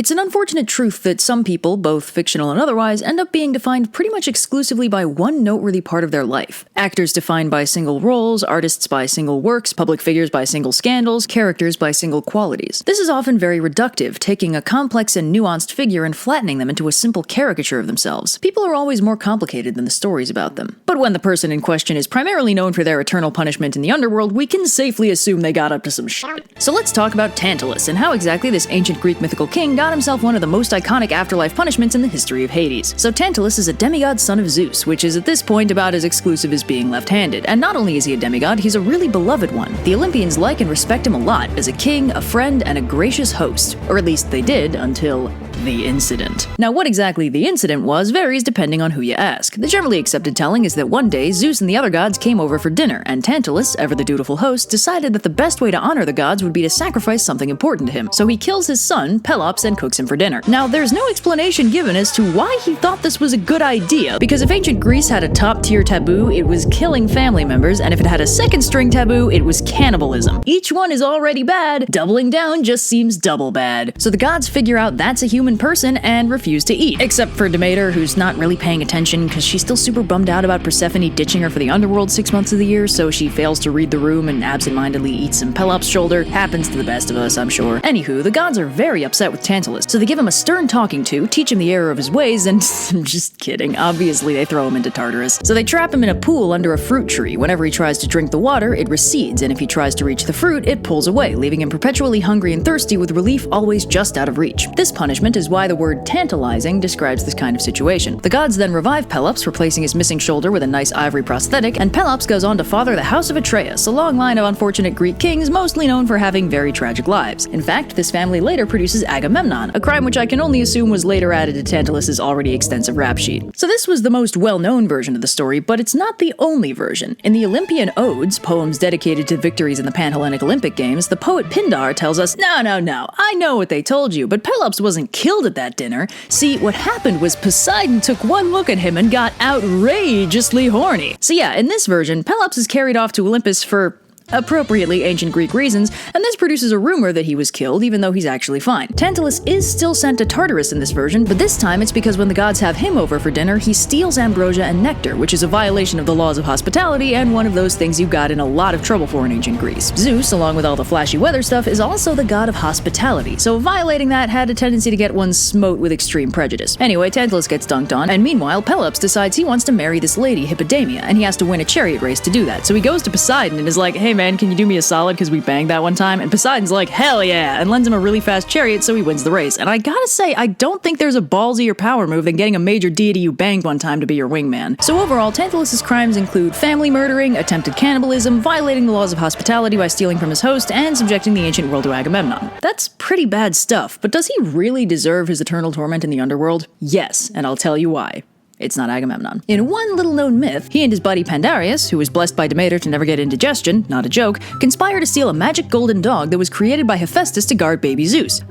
It's an unfortunate truth that some people, both fictional and otherwise, end up being defined pretty much exclusively by one noteworthy part of their life. Actors defined by single roles, artists by single works, public figures by single scandals, characters by single qualities. This is often very reductive, taking a complex and nuanced figure and flattening them into a simple caricature of themselves. People are always more complicated than the stories about them. But when the person in question is primarily known for their eternal punishment in the underworld, we can safely assume they got up to some shit. So let's talk about Tantalus and how exactly this ancient Greek mythical king got himself one of the most iconic afterlife punishments in the history of Hades. So Tantalus is a demigod son of Zeus, which is at this point about as exclusive as being left-handed. And not only is he a demigod, he's a really beloved one. The Olympians like and respect him a lot as a king, a friend, and a gracious host. Or at least they did until the incident. Now, what exactly the incident was varies depending on who you ask. The generally accepted telling is that one day Zeus and the other gods came over for dinner, and Tantalus, ever the dutiful host, decided that the best way to honor the gods would be to sacrifice something important to him. So he kills his son, Pelops, and cooks him for dinner. Now, there's no explanation given as to why he thought this was a good idea, because if ancient Greece had a top-tier taboo, it was killing family members, and if it had a second-string taboo, it was cannibalism. Each one is already bad, doubling down just seems double bad. So the gods figure out that's a human person and refuse to eat. Except for Demeter, who's not really paying attention because she's still super bummed out about Persephone ditching her for the underworld 6 months of the year, so she fails to read the room and absentmindedly eats some Pelops' shoulder. Happens to the best of us, I'm sure. Anywho, the gods are very upset with Tantalus, so they give him a stern talking to, teach him the error of his ways, and I'm just kidding. Obviously, they throw him into Tartarus. So they trap him in a pool under a fruit tree. Whenever he tries to drink the water, it recedes, and if he tries to reach the fruit, it pulls away, leaving him perpetually hungry and thirsty with relief always just out of reach. This punishment is why the word tantalizing describes this kind of situation. The gods then revive Pelops, replacing his missing shoulder with a nice ivory prosthetic, and Pelops goes on to father the House of Atreus, a long line of unfortunate Greek kings mostly known for having very tragic lives. In fact, this family later produces Agamemnon, a crime which I can only assume was later added to Tantalus's already extensive rap sheet. So this was the most well-known version of the story, but it's not the only version. In the Olympian Odes, poems dedicated to victories in the Pan-Hellenic Olympic Games, the poet Pindar tells us, No, I know what they told you, but Pelops wasn't killed at that dinner. See, what happened was Poseidon took one look at him and got outrageously horny. So yeah, in this version, Pelops is carried off to Olympus for appropriately ancient Greek reasons, and this produces a rumor that he was killed even though he's actually fine. Tantalus is still sent to Tartarus in this version, but this time it's because when the gods have him over for dinner, he steals ambrosia and nectar, which is a violation of the laws of hospitality and one of those things you got in a lot of trouble for in ancient Greece. Zeus, along with all the flashy weather stuff, is also the god of hospitality, so violating that had a tendency to get one smote with extreme prejudice. Anyway, Tantalus gets dunked on, and meanwhile, Pelops decides he wants to marry this lady, Hippodamia, and he has to win a chariot race to do that. So he goes to Poseidon and is like, hey man, can you do me a solid because we banged that one time? And Poseidon's like, hell yeah, and lends him a really fast chariot so he wins the race. And I gotta say, I don't think there's a ballsier power move than getting a major deity you banged one time to be your wingman. So overall, Tantalus's crimes include family murdering, attempted cannibalism, violating the laws of hospitality by stealing from his host, and subjecting the ancient world to Agamemnon. That's pretty bad stuff, but does he really deserve his eternal torment in the underworld? Yes, and I'll tell you why. It's not Agamemnon. In one little-known myth, he and his buddy Pandarius, who was blessed by Demeter to never get indigestion, not a joke, conspire to steal a magic golden dog that was created by Hephaestus to guard baby Zeus.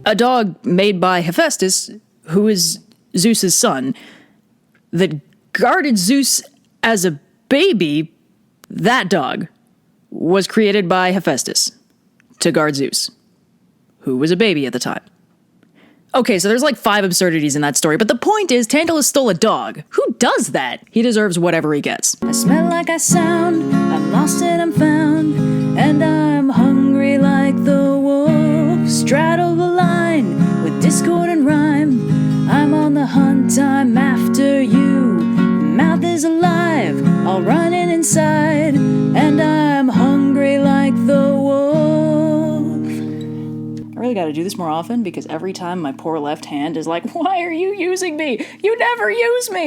A dog made by Hephaestus, who is Zeus's son, that guarded Zeus as a baby. That dog was created by Hephaestus to guard Zeus, who was a baby at the time. Okay, so there's like 5 absurdities in that story, but the point is Tantalus stole a dog. Who does that? He deserves whatever he gets. I smell like I sound, I'm lost and I'm found, and I'm hungry like the wolf. Straddle the line with discord and rhyme. I'm on the hunt, I'm after you. Mouth is alive, all running inside, and I'm hungry like the wolf. I really gotta do this more often because every time my poor left hand is like, why are you using me? You never use me!